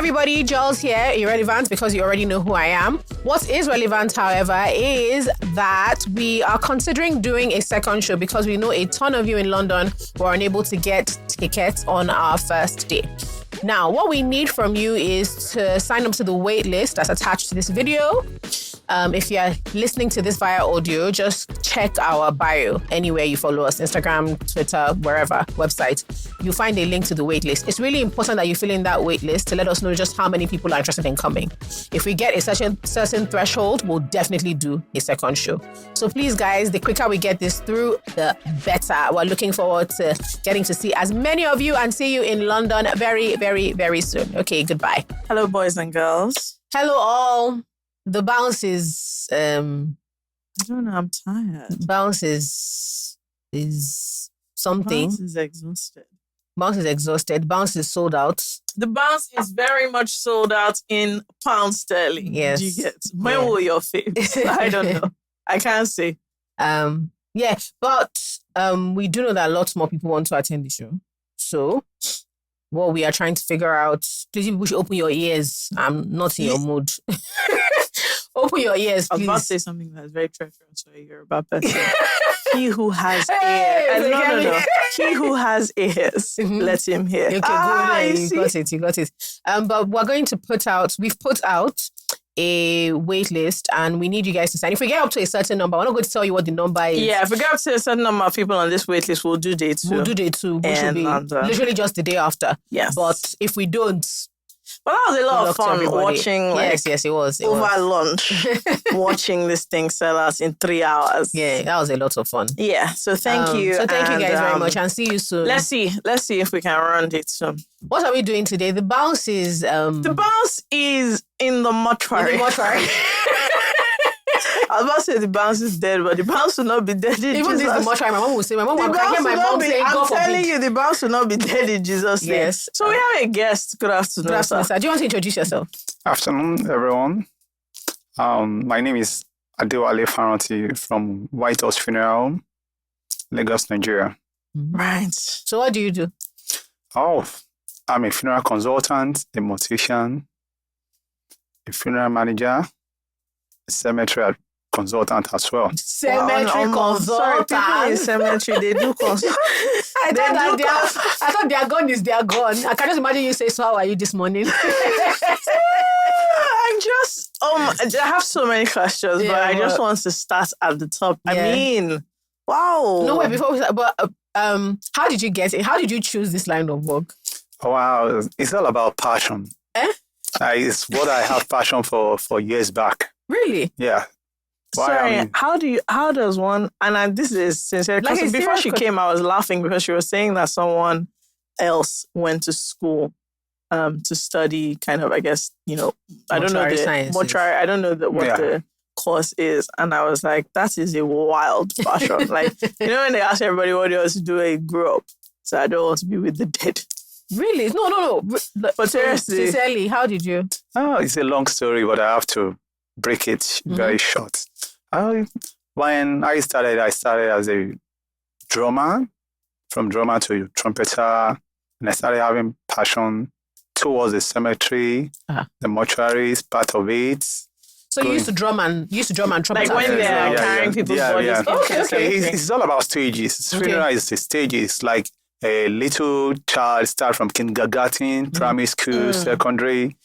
everybody, Jollz here. Irrelevant because you already know who I am. What is relevant, however, is that we are considering doing a second show because we know a ton of you in London were unable to get tickets on our first day. Now, what we need from you is to sign up to the wait list that's attached to this video. If you're listening to this via audio, just check our bio anywhere you follow us, Instagram, Twitter, wherever, website. You'll find a link to the wait list. It's really important that you fill in that wait list to let us know just how many people are interested in coming. If we get a certain threshold, we'll definitely do a second show. So please, guys, the quicker we get this through, the better. We're looking forward to getting to see as many of you and see you in London very, very, very soon. Okay, goodbye. Hello, boys and girls. Hello, all. The bounce is I don't know, I'm tired. bounce is something. Bounce is exhausted. Bounce is exhausted. Bounce is sold out. The bounce is very much sold out in pound sterling. Yes. Do you get? When will your faves? I don't know. I can't say. Yeah, but we do know that lots more people want to attend the show. So what we are trying to figure out, please, you should open your ears. I'm not in your mood. Open your ears, please. I was about to say something that's very treacherous for a Yoruba person. He who has ears. No. He who has ears, let him hear. Okay, you got it. But we're going to we've put out a wait list and we need you guys to sign. If we get up to a certain number, we're not going to tell you what the number is. Yeah, if we get up to a certain number of people on this wait list, we'll do day 2. We'll do day 2, which will be literally just the day after. Yes. But if we don't... But that was a lot of fun watching, yes, it was. Lunch, watching this thing sell out in 3 hours. Yeah, that was a lot of fun. Yeah, so thank you. So thank you guys very much and see you soon. Let's see if we can run it soon. What are we doing today? The bounce is... The bounce is in the mortuary. In the mortuary. I was about to say the bounce is dead, but the bounce will not be dead in Even Jesus. this is the mortuary. My mom will say, I hear my mom saying, I'm God telling forbid. you, the bounce will not be dead in Jesus' name. Yes. So we have a guest. Good afternoon, Good afternoon, sir. Do you want to introduce yourself? Afternoon, everyone. My name is Wale from White House Funeral Home, Lagos, Nigeria. Right. So what do you do? Oh, I'm a funeral consultant, a mortician, a funeral manager, a cemetery consultant as well. Cemetery consultant. Sorry, people in cemetery, they do consult. I thought their gun is their gun. I can just imagine you say, so how are you this morning? I have so many questions, but I just want to start at the top. Yeah. I mean, wow. No, wait, before we start, but how did you get it? How did you choose this line of work? Wow, it's all about passion. It's what I have passion for years back. Really? Yeah. Sorry, how does one, and this is sincere, because before she came, I was laughing because she was saying that someone else went to school to study kind of, I guess, I don't know what the course is. And I was like, that is a wild passion. Like, when they ask everybody what they want to do when you grow up. So I don't want to be with the dead. Really? No. But seriously. Sincerely, how did you? Oh, it's a long story, but I have to break it very short. When I started as a drummer, from drummer to trumpeter, and I started having passion towards the cemetery, the mortuary is part of it. So you used to drum and trumpet. Like when they're carrying people's bodies. Okay. It's all about stages. Funeral is the stages. Like a little child start from kindergarten, primary school, secondary,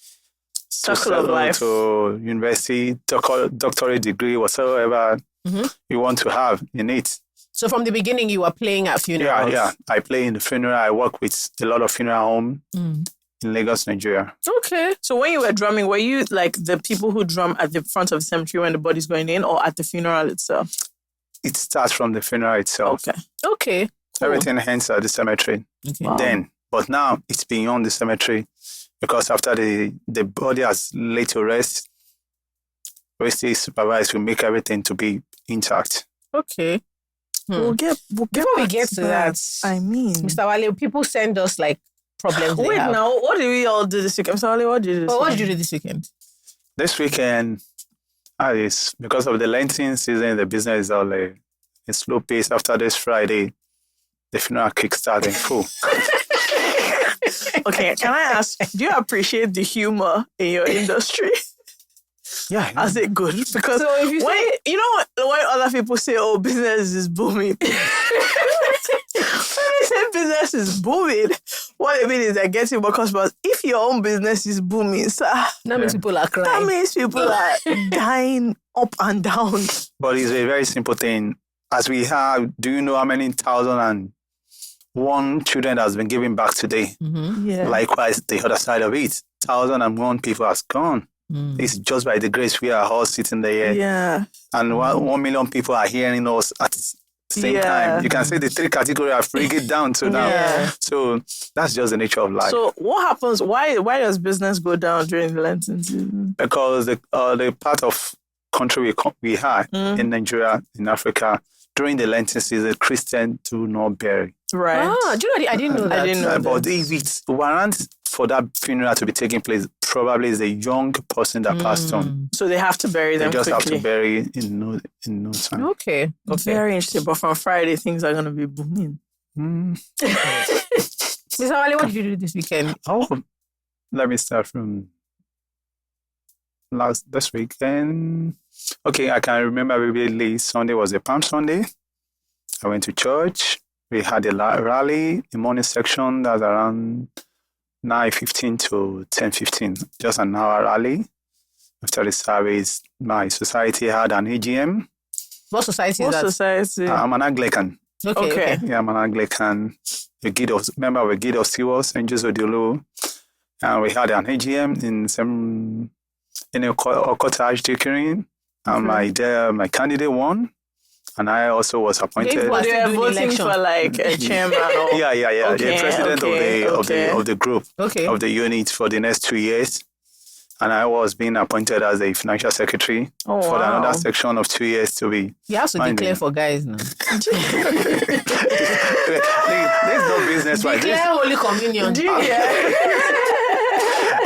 circle of life, to university, doctorate degree, whatsoever you want to have in it. So from the beginning, you were playing at funerals? Yeah. I play in the funeral. I work with a lot of funeral homes in Lagos, Nigeria. Okay. So when you were drumming, were you like the people who drum at the front of the cemetery when the body's going in, or at the funeral itself? It starts from the funeral itself. Okay. Cool. Everything ends at the cemetery. Okay. Wow. Then, but now it's beyond the cemetery because after the body has laid to rest, we still supervise to make everything to be intact. Okay. We'll get Before we get to that, I mean, Mr. Wale, people send us like problems. Wait, now, what did we all do this weekend? Mr. Wale, what did you do this weekend? What did you do this weekend? This weekend, it's because of the Lenten season, the business is all a slow pace. After this Friday, the funeral kickstart in full. Okay, can I ask, do you appreciate the humor in your industry? Yeah. As it good? Because So if you when other people say, oh, business is booming. When they say business is booming, what they mean is they're getting more customers. If your own business is booming, sir, that means people are crying. that means people are dying up and down. But it's a very simple thing. As we have, do you know how many 1,001 children has been given back today? Mm-hmm. Yeah. Likewise, the other side of it, 1,001 people has gone. It's just by the grace we are all sitting there. Yeah. And 1 million people are hearing us at the same time. You can see the 3 categories are breaking down to now. Yeah. So that's just the nature of life. So what happens? Why does business go down during the Lenten season? Because the part of country we have in Nigeria, in Africa, during the Lenten season, Christians do not bury. Right. Ah, do you know? I didn't know that. I didn't know But if it warrants for that funeral to be taking place, probably is a young person that passed on. So they have to bury them They just quickly. have to bury in no time. Okay. Very interesting. But from Friday, things are going to be booming. Mr. Wale, what did you do this weekend? Oh, let me start from this weekend. Okay, I can remember vividly. Sunday was a Palm Sunday. I went to church. We had a rally, the morning section that's around 9:15 to 10:15, just an hour rally. After the service, my society had an AGM. What society is What that? society? I'm an Anglican. Okay. Yeah, I'm an Anglican. Member of the Guild of Stewards, and Joseph Diolo. And we had an AGM in a cottage decorating. And my candidate won. And I also was appointed. They were They are doing voting election. for like a chairman or... Yeah. Okay, The president of the group, Okay. of the unit for the next 2 years. And I was being appointed as a financial secretary for another section of 2 years to be. You have to declare for guys now. There's no business like this. Declare Holy Communion.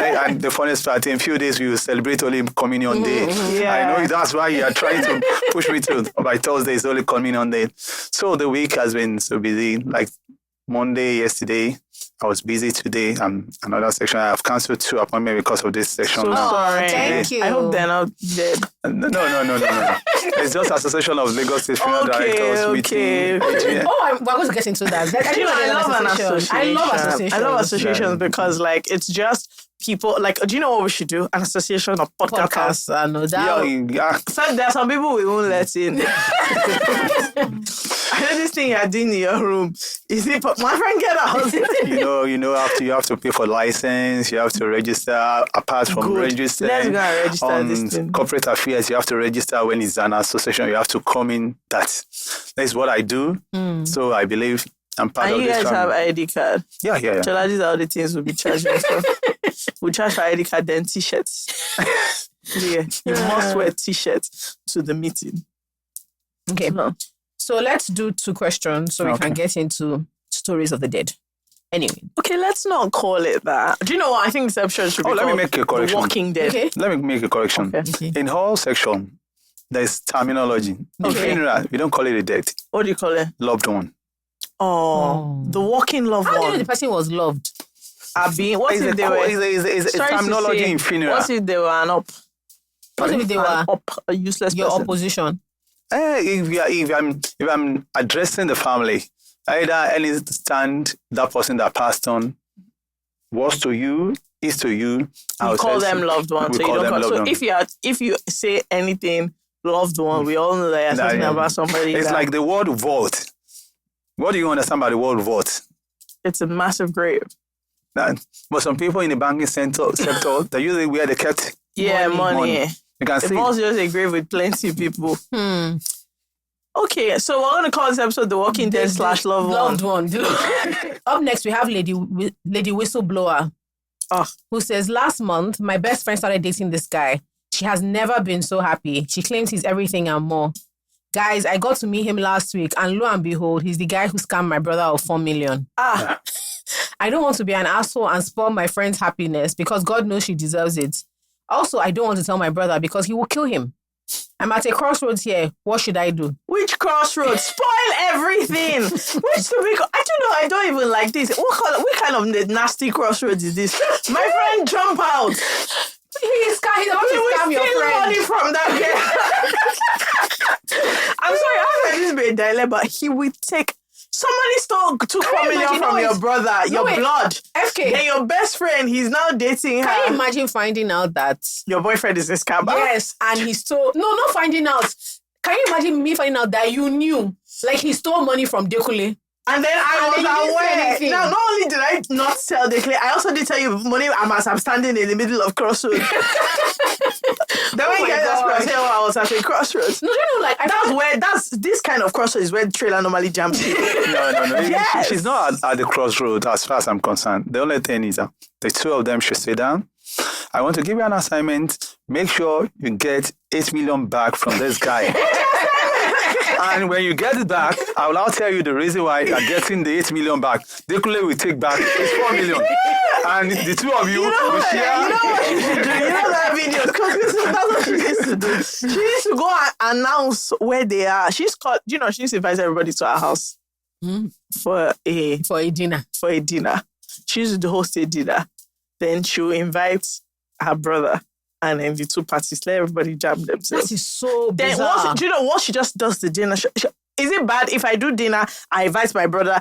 And the funniest part, in a few days, we will celebrate Holy Communion Day. Yeah. I know that's why you are trying to push me to. By Thursday is Holy Communion Day. So the week has been so busy. Like Monday, yesterday, I was busy today. Another section. I have cancelled 2 appointments because of this section. So now. sorry. Thank you. I hope they're not dead. No. It's just Association of Lagos State Funeral Directors meeting. AGM. We're going to get into that. I love an association. I love associations. I love associations because like it's just people like. Do you know what we should do? An association of podcasters. Podcasts. I know that. Yeah. So there are some people we won't let in. I know this thing you're doing in your room. Is it? My friend, get out. You have to pay for license. You have to register. Apart from registering, Let's go and register on this thing. corporate affairs, you have to register when it's an association. You have to come in. That's what I do. So I believe I'm part And of you this guys have ID card. Yeah. Chala, these are all the things we'll be charging for. We charge for ID card, then t-shirts. Yeah, you must wear t-shirts to the meeting. Okay. So let's do 2 questions so we can get into stories of the dead. Anyway. Okay, let's not call it that. Do you know what? I think this episode should be let me called make a correction. The Walking Dead. Okay. Let me make a correction. Okay. In all section, there's terminology. In Okay. funeral, we don't call it a death. What do you call it? Loved one. Oh. The walking loved How do you know one. the person was loved? What if they were... It's Sorry to terminology say, in funeral. What if they were an up? What if they were a useless your person? opposition? If I'm addressing the family, either any stand that person that passed on was to you, is to you. We call them loved ones. We call them loved ones. If you say anything loved one, we all know that you're talking about somebody. It's like the word vote. What do you understand by the word vote? It's a massive grave. But some people in the banking sector, they usually where they kept money. You can see. It was just a grave with plenty of people. Okay, so we're going to call this episode The Walking Dead / Loved One. Up next, we have Lady Whistleblower, who says, last month, my best friend started dating this guy. She has never been so happy. She claims he's everything and more. Guys, I got to meet him last week, and lo and behold, he's the guy who scammed my brother of 4 million. I don't want to be an asshole and spoil my friend's happiness because God knows she deserves it. Also, I don't want to tell my brother because he will kill him. I'm at a crossroads here. What should I do? Which crossroads? Spoil everything. I don't even like this. What kind of nasty crossroads is this? My friend jump out. He's about to scam your friend. Money from that girl. I'm sorry, how can this be a dilemma? But he would take. Somebody took 4 million from your brother, blood. FK. Then your best friend, he's now dating her. Can you imagine finding out that your boyfriend is a scammer? Yes, and he stole. No, not finding out. Can you imagine me finding out that you knew, like he stole money from Dekule? And then I was aware. Now, not only did I not sell Dekule, I also did tell you money as I'm standing in the middle of crossroads. Then when you get that I was at a crossroads. No, that's this kind of crossroads is where the trailer normally jumps in. No. Yes. She's not at the crossroad as far as I'm concerned. The only thing is that the two of them should sit down. I want to give you an assignment. Make sure you get 8 million back from this guy. And when you get it back, I will now tell you the reason why you're getting the 8 million back. Dekule will take back 4 million. And the two of you will share. You know what she should do? You know that video? Because that's what she needs to do. She needs to go and announce where they are. She's called, she needs to invite everybody to her house for a dinner. She needs to host a dinner. Then she'll invite her brother. And then the two parties, let everybody jam themselves. That is so bizarre. Then once she just does the dinner, is it bad if I do dinner, I invite my brother,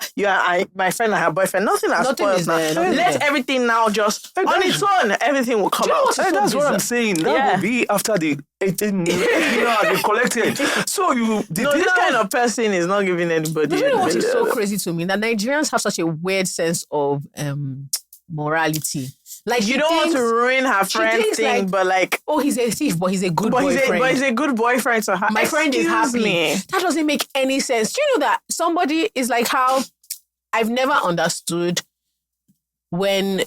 my friend and her boyfriend? Nothing has spoiled now. Let everything now just, on its own, everything will come out. That's what I'm saying. That will be after the 18 million has been collected. So this kind of person is not giving anybody. You know what is so crazy to me? That Nigerians have such a weird sense of morality. Like you don't want to ruin her friend thing, but oh, he's a thief, but he's a good boyfriend. But he's a good boyfriend to her. My friend is happy. That doesn't make any sense. Do you know that somebody is like how I've never understood when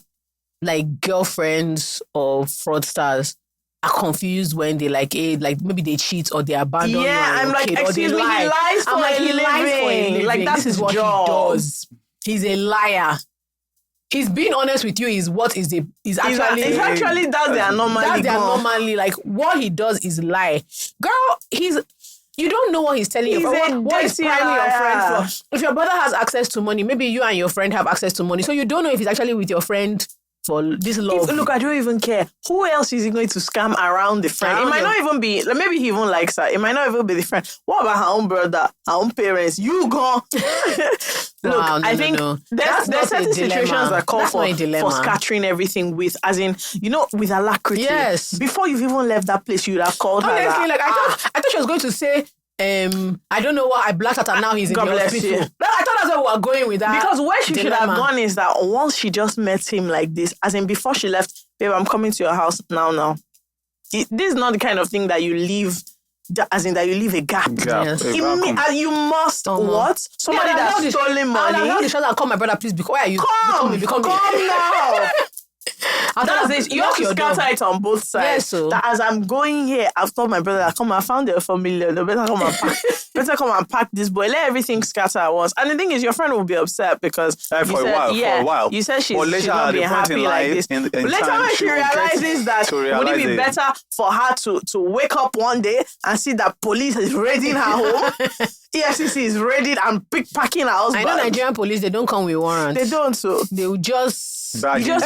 girlfriends or fraudsters are confused when they maybe they cheat or they abandon. Yeah, I'm like, excuse me, he lies for a living. Like that's his what job. He does. He's a liar. He's being honest with you is actually that's the anomaly. That's the anomaly. Like what he does is lie. Girl, you don't know what he's telling you. What he's priming your friend for. If your brother has access to money, maybe you and your friend have access to money. So you don't know if he's actually with your friend for this love. Look, I don't even care. Who else is he going to scam around the friend? It might not even be, maybe he even likes her. It might not even be the friend. What about her own brother, her own parents? You go. Look, I think there's certain situations that call for scattering everything with, as in, with alacrity. Yes. Before you've even left that place, you would have called her. Honestly, I thought she was going to say, I don't know what I blacked at her now. He's in the hospital. No, I thought that's where we were going with that. Because where she should have gone is that once she just met him like this, as in before she left, babe, I'm coming to your house now. This is not the kind of thing that you leave. As in that you leave a gap. Yes. You must what? Somebody that's stolen money. I'll the and call my brother, please. Where are you? Come now. That's this. You have to scatter it on both sides. Yes, so. That as I'm going here, I've told my brother that I found the 4 million. Better come and pack this boy. Let everything scatter at once. And the thing is, your friend will be upset because for a while. You said she's not being happy like this. Later when she realizes that, would it be better for her to wake up one day and see that police is raiding her home? EFCC is raiding and pickpacking her husband. I know Nigerian police, they don't come with warrants. They don't, so. They will just... That's what I'm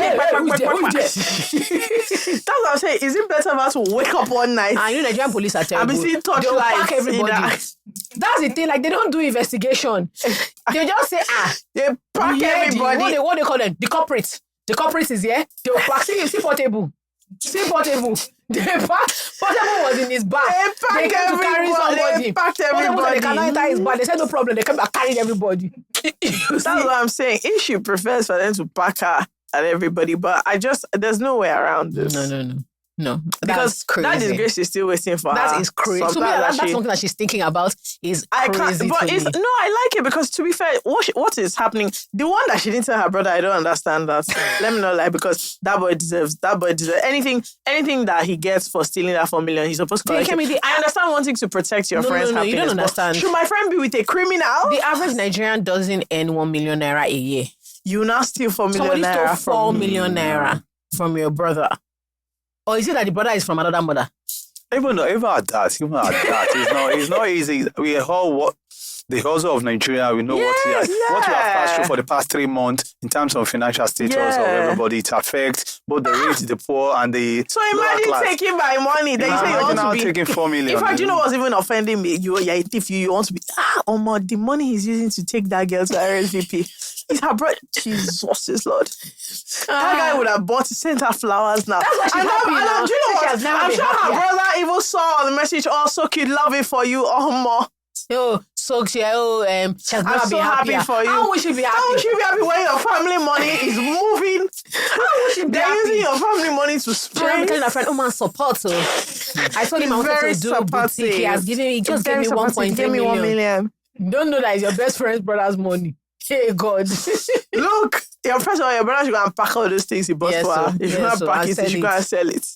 saying. Is it better for us to wake up one night? I know Nigerian police are terrible. I've been seeing torchlights. Pack everybody. That's the thing. Like they don't do investigation. They just say they pack everybody. What they call them? The culprit. The culprit is here. They'll pack. See portable. They pack. Portable was in his bag. They came to carry somebody. They packed everybody. They cannot enter his bag. They said no problem. They came back carrying everybody. That's what I'm saying. If she prefers for them to pack her and everybody, but there's no way around this. No. Because that disgrace is still waiting for her. That is crazy. So that's something that she's thinking about is crazy. But I like it because to be fair, what is happening? The one that she didn't tell her brother, I don't understand that. Let me know, because that boy deserves anything that he gets for stealing that 4 million. He's supposed to collect it. I understand wanting to protect your friend's happiness. You don't understand. Should my friend be with a criminal? The average Nigerian doesn't earn 1 million naira a year. You now steal 4 million naira. Somebody stole 4 million naira from your brother. Or is it that the brother is from another mother? Even at that, it's not easy. We all the hustle of Nigeria. We know what we have passed through for the past 3 months in terms of financial status of everybody. It affects both the rich, the poor, and the So imagine taking my money. Then you say you want to be taking 4 million. In fact, you know what's even offending me? You're a thief. You want to be the money he's using to take that girl to RSVP. It's her brother. Jesus is Lord. That guy would have sent her flowers now. That's why she's happy now. Do you know what? I'm sure her brother even saw the message. Oh, so cute, love it for you. So she's I'm so happy for you. How would she be happy? How would she be happy when your family money is moving? How would she be happy? They're using your family money to spray. I'm telling a friend, man, support. So I told him I wanted to do boutique. He has given me, just gave me 1.3 million. You don't know that it's your best friend's brother's money. Hey, God. Look, your brother should go and pack all those things he bought for her. If you not pack it, you should go and sell it.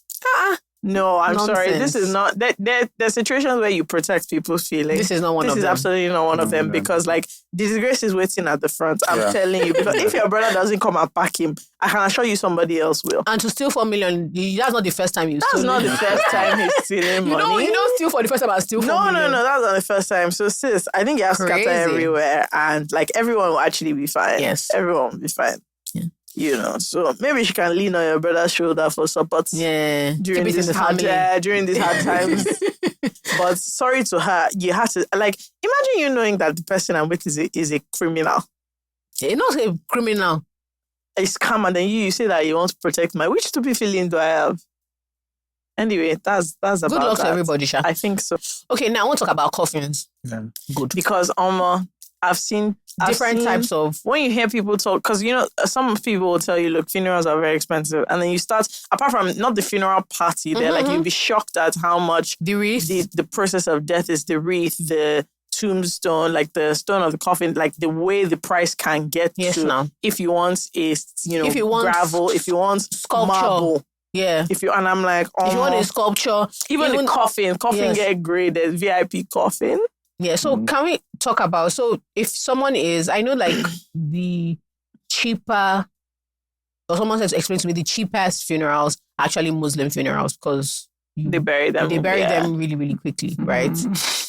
No, I'm sorry. This is not. There's situations where you protect people's feelings. This is not one of them. This is absolutely not one of them because, disgrace is waiting at the front. I'm telling you. Because if your brother doesn't come and pack him, I can assure you somebody else will. And to steal 4 million, that's not the first time you steal. That's not the first time he's stealing money. You don't steal for the first time and steal 4 million. No, that's not the first time. So, sis, I think you have scatter everywhere and, everyone will actually be fine. Yes. Everyone will be fine. Yeah. You know, so maybe she can lean on your brother's shoulder for support. Yeah, during these hard times. But sorry to her, you had to imagine you knowing that the person I'm with is a criminal. He's not a criminal. A scam, and then you say that you want to protect which stupid feeling do I have? Anyway, that's about good luck that. to everybody, Sha. I think so. Okay, now I want to talk about coffins. Yeah. Good. Because I've seen different types of... When you hear people talk, because, some people will tell you, look, funerals are very expensive. And then you start, apart from not the funeral party, you'll be shocked at how much the wreath, the process of death is, the wreath, the tombstone, the stone of the coffin, the way the price can get to. Now. If you want if you want gravel, if you want sculpture. Marble. Yeah. If you want a sculpture, even the coffin get graded, VIP coffin. Yeah, so can we talk about, if someone is, I know the cheaper, or someone has explained to me the cheapest funerals are actually Muslim funerals because they bury them. They bury them really, really quickly, right?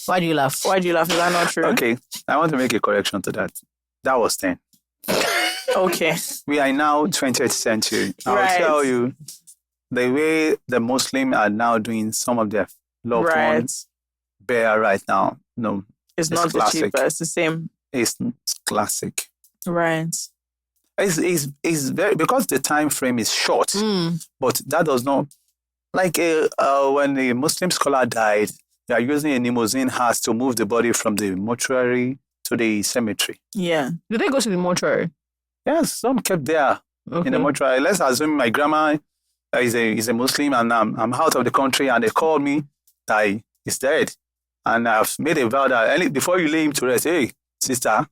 Why do you laugh? Is that not true? Okay, I want to make a correction to that. That was 10. Okay. We are now 20th century. I'll tell you the way the Muslims are now doing some of their loved ones bear right now. No, it's not classic. The cheaper. It's the same. It's classic. Right. It's very, because the time frame is short, but that does not, when the Muslim scholar died, they are using a limousine hearse to move the body from the mortuary to the cemetery. Yeah. Did they go to the mortuary? Yes, some kept there in the mortuary. Let's assume my grandma is a Muslim and I'm out of the country and they called me that he's dead. And I've made a vow that before you lay him to rest, hey, sister,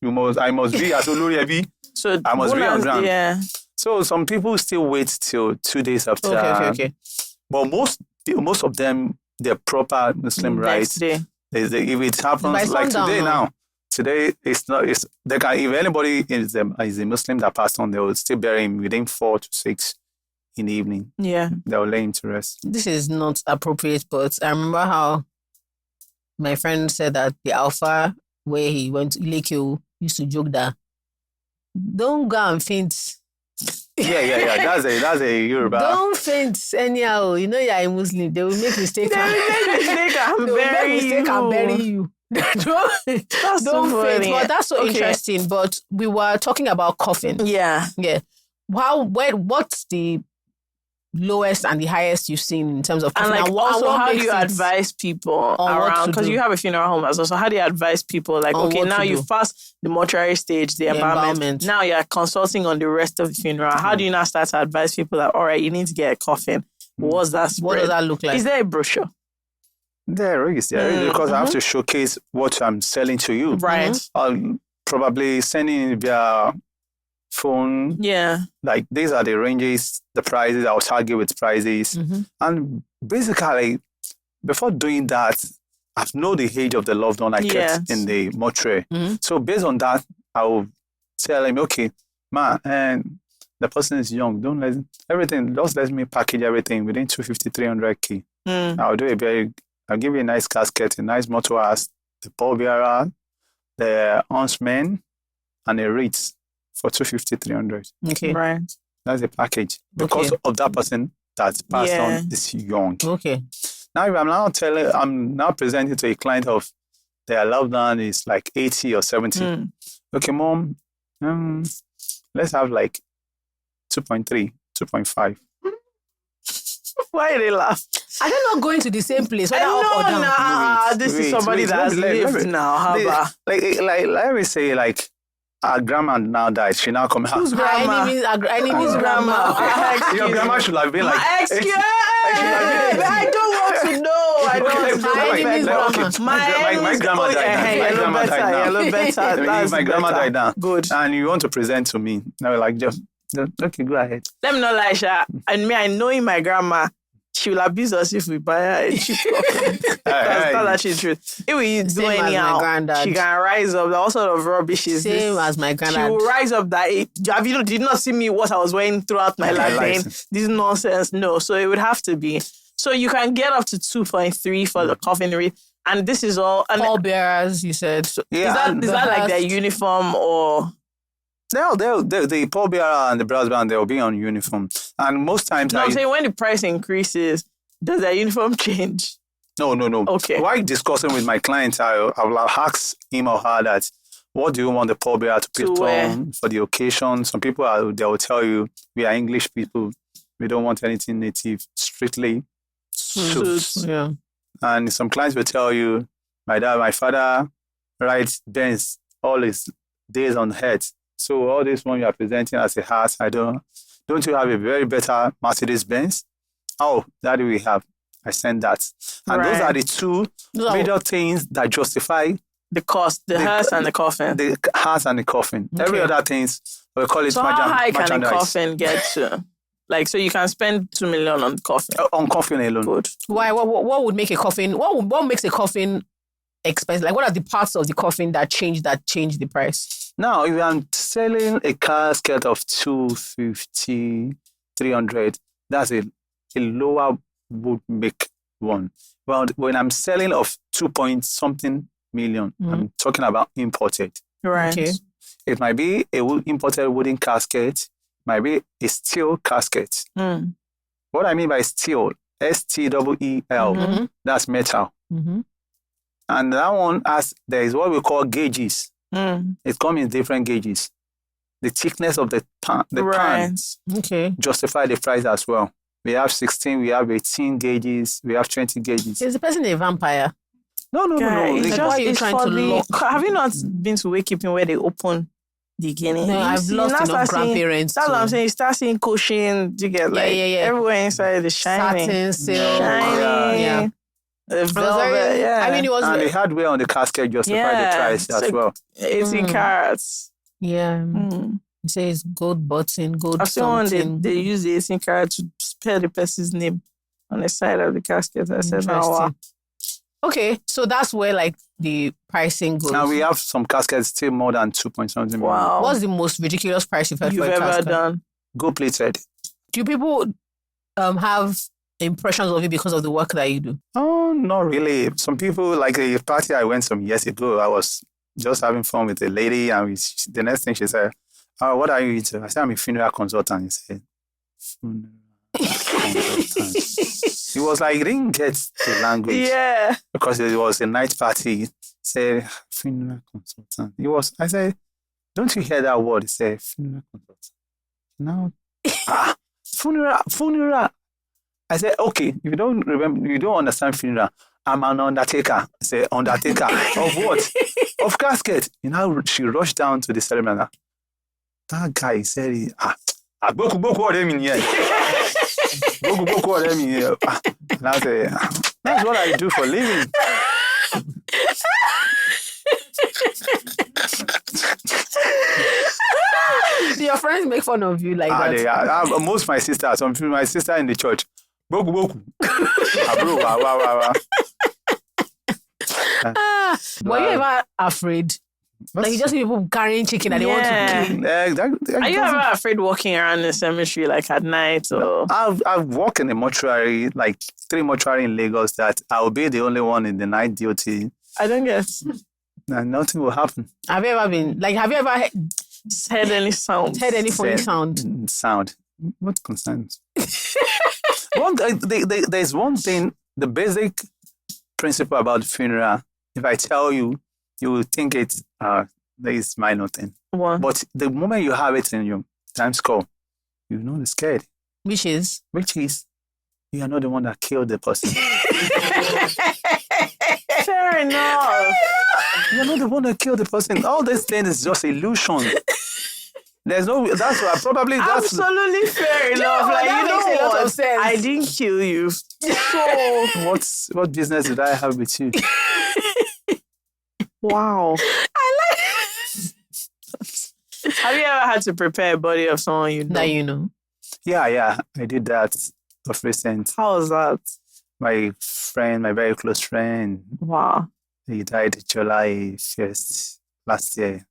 I must be as Olori. So I must be on ground. Yeah. So some people still wait till 2 days after. Okay. But most of them, they're proper Muslim rites. If it happens today now, today it's not. They can, if anybody is a Muslim that passed on, they will still bury him within 4 to 6 in the evening. Yeah. They'll lay him to rest. This is not appropriate, but I remember how my friend said that the Alpha, where he went to Ilekio, used to joke that don't go and faint. Yeah. That's a Yoruba. Don't faint anyhow. You know you're a Muslim. They will make mistake. and bury you. Don't faint. But that's so interesting. But we were talking about coffin. Yeah. What's the lowest and the highest you've seen in terms of coffin? And also, how do you advise people around? Because you have a funeral home as well. So how do you advise people? Now you've passed the mortuary stage, the embalmment. Now you're consulting on the rest of the funeral. How do you now start to advise people that, all right, you need to get a coffin? What's that spread? What does that look like? Is there a brochure? There is, because I have to showcase what I'm selling to you. Right. I'll probably sending via phone. Yeah. These are the ranges, the prices. I'll target with prices. And basically, before doing that, I've known the age of the loved one I kept in the mortuary. So based on that, I will tell him, okay, and the person is young. Just let me package everything within 250, 300K. I'll give you a nice casket, a nice motto house, the pallbearer, the huntsman, and a wreath for 250, 300. Okay. Right. That's the package. Because of that person that's passed on is young. Okay. Now, if I'm now presenting to a client of their loved one is like 80 or 70. Okay, mom, let's have like 2.3, 2.5. Why they laugh? Are they not going to the same place? Whether up or down? This is somebody that has lived now. How about? Let me say, like, our grandma now died. She now come out. Who's grandma? Enemy's grandma. Your grandma should have been like... Excuse me. I don't want to know. I don't. My grandma died now. My grandma died now. Good. And you want to present to me. Now, like, just okay, go ahead. Let me know, Laisha. And me, I know my grandma, she will abuse us if we buy her a cheap coffin. That's actually true. If we do anyhow, she can rise up. All sort of rubbish is same as my granddad. She will rise up that did not see me what I was wearing throughout my life. This nonsense. No. So it would have to be. So you can get up to 2.3 for the coffin wreath. And this is all... Pallbearers, you said. So yeah, is that like their uniform or... The pallbearer and the brass band, they'll be on uniform. And most times... No, I'm saying when the price increases, does their uniform change? No. Okay. While discussing with my clients, I will ask him or her that, what do you want the pallbearer to put on for the occasion? Some people, they will tell you, we are English people. We don't want anything native. Strictly suits. Yeah. And some clients will tell you, my father rides Benz all his days on head. So all this one you are presenting as a house, don't you have a very better Mercedes Benz? Oh, that we have. I send that. And those are the two major things that justify the cost, the hearse and the coffin. The hearse and the coffin. Okay. Every other things, we call it how high can the coffin get to? Like, so you can spend 2 million on coffin. On coffin alone. Good. Why? What would make a coffin? What makes a coffin expensive? Like, what are the parts of the coffin that change the price? Now, if I'm selling a casket of 250, 300, that's a lower would make one. Well, when I'm selling of 2-point-something million, I'm talking about imported. Right. Okay. It might be a imported wooden casket, might be a steel casket. What I mean by steel, STEEL, that's metal. And that one there is what we call gauges. It comes in different gauges. The thickness of the pan justify the price as well. We have 16, we have 18 gauges, we have 20 gauges. Is the person a vampire? No. It's trying to look. Have you not been to Wakekeeping where they open the guinea? No, I've lost enough grandparents. That's what I'm saying. You start seeing cushion. You get everywhere inside is shining. Satin, silk. Shining. Yeah. The velvet, I mean, it was... And the hardware on the casket justified the price as well. 18 carats. Yeah. It says gold button, gold I've seen one they use the 18 carat to spell the person's name on the side of the casket. I said, wow. Okay, so that's where like the pricing goes. Now we have some caskets still more than 2-point-something million. Wow. What's the most ridiculous price you've ever done? Gold plated. Do people have impressions of you because of the work that you do? Oh, not really. Some people, like a party I went some years ago, I was just having fun with a lady, and the next thing she said, "Oh, what are you into?" I said, "I'm a funeral consultant." He said, "Funeral consultant." He was like, he didn't get the language. Yeah. Because it was a night party. He said, "Funeral consultant." I said, "Don't you hear that word?" He said, "Funeral consultant." Now, funeral. I said, "Okay, if you don't remember, you don't understand funeral. I'm an undertaker." I said, "Undertaker of what?" "Of casket." She rushed down to the ceremony. That guy said, "Boku of them in here." Boku of them in here. And I said, "That's what I do for living." Do your friends make fun of you like that? Most my sisters, my sister in the church. Boku. Were you ever afraid Like you just see people carrying chicken and they want to kill. Are you ever afraid walking around the cemetery like at night? Or I've walked in a mortuary, like 3 mortuary in Lagos, that I'll be the only one in the night duty. I don't guess. And nothing will happen. Have you ever heard any sound? Heard any funny sound? Sound. What concerns? There's one thing, the basic principle about funeral. If I tell you, you will think it's there is minor thing. What? But the moment you have it in your time score, you know the scared. Which is you are not the one that killed the person. Fair enough. You're not the one that killed the person. All this thing is just illusion. There's no. That's why probably. That's absolutely fair enough. Like that makes a lot of sense. I didn't kill you. So what business did I have with you? Wow. I like. Have you ever had to prepare a body of someone you know? That you know. Yeah. I did that of recent. How was that? My friend, my very close friend. Wow. He died July 1st last year.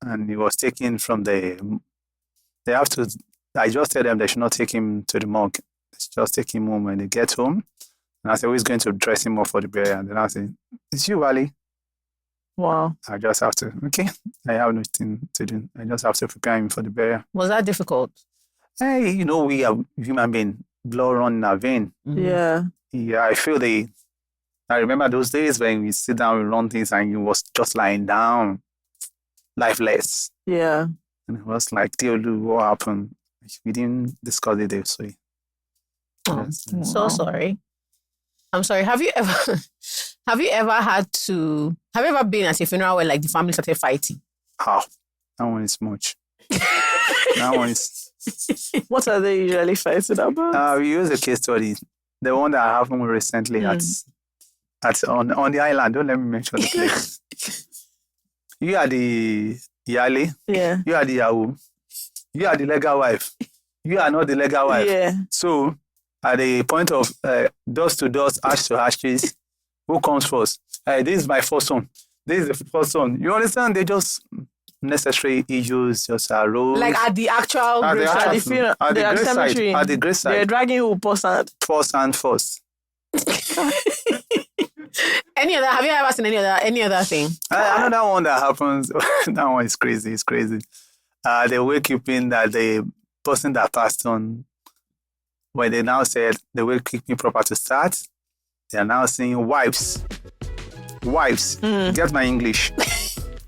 And he was taken from they have to, I just tell them they should not take him to the morgue. They should just take him home when they get home. And I said, who's going to dress him up for the burial? And then I said, it's you, Wale. Wow. I just have to, okay, I have nothing to do. I just have to prepare him for the burial. Was that difficult? Hey, we are human beings, blood running in our vein. Mm-hmm. Yeah, I feel I remember those days when we sit down and run things and you was just lying down, lifeless. Yeah. And it was like, dear Lou, what happened? We didn't discuss it this way. Oh, so sorry. I'm sorry. Have you ever been at a funeral where like the family started fighting? How? That one is much. That one is. What are they usually fighting about? We use a case study. The one that happened recently on the island. Don't let me mention the place. You are the Yale. Yeah. You are the Yahoo. You are the legal wife. You are not the legal wife. Yeah. So, at the point of dust to dust, ash to ashes, who comes first? This is my first son. This is the first son. You understand? They just necessary issues just arose. Like at the actual at the cemetery. At the grave site. They're dragging who first and first. Have you ever seen any other thing? Another one that happens, that one is crazy. It's crazy. They wake up in that the person that passed on, when they now said the wakekeeping proper to start, they are now saying wives. Get my English.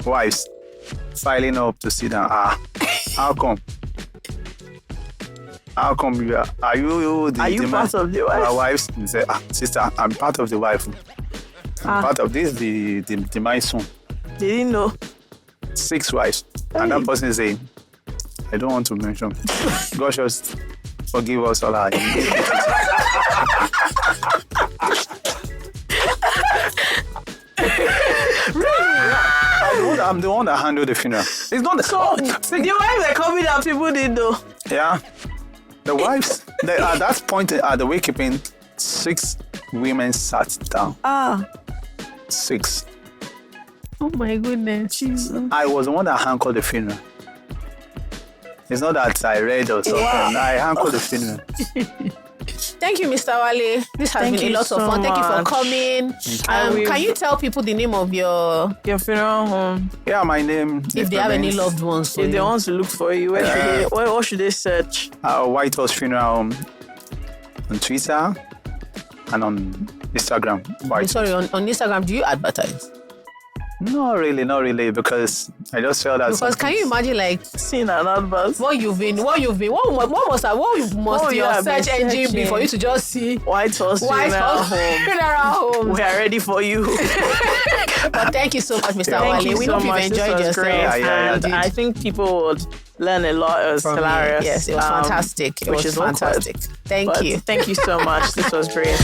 Wives filing up to sit down. How come? How come you are you part of the wife? Our wives? They say, sister, I'm part of the wife. I'm part of this, the my son. They didn't know. 6 wives. Hey. And that person is saying, I don't want to mention. God just forgive us all our I'm the one that handled the funeral. It's not the... So, the wives are coming out, people didn't know. Yeah. The wives, at that point at the wakekeeping, 6 women sat down. 6. Oh my goodness. Jesus. I was the one that handled the funeral. It's not that I read or something. Wow. I handled the funeral. Thank you, Mr. Wale. This has been a lot of fun. Thank you for coming. Can you tell people the name of your funeral home? Yeah, my name. If they have any loved ones for if you. they want to look for you, what should they search? White Horse Funeral Home on Twitter and on Instagram. Sorry, on Instagram, do you advertise? Not really, because I just felt that. Because can you imagine like seeing an advert? What must your search engine be for you to just see White Horse Funeral Home? We are ready for you. But thank you so much, Mr. Wale. We hope you've enjoyed yourself. And I think people would learn a lot. It was hilarious. Yes, it was fantastic. It was fantastic. Thank you. Thank you so much. This was great.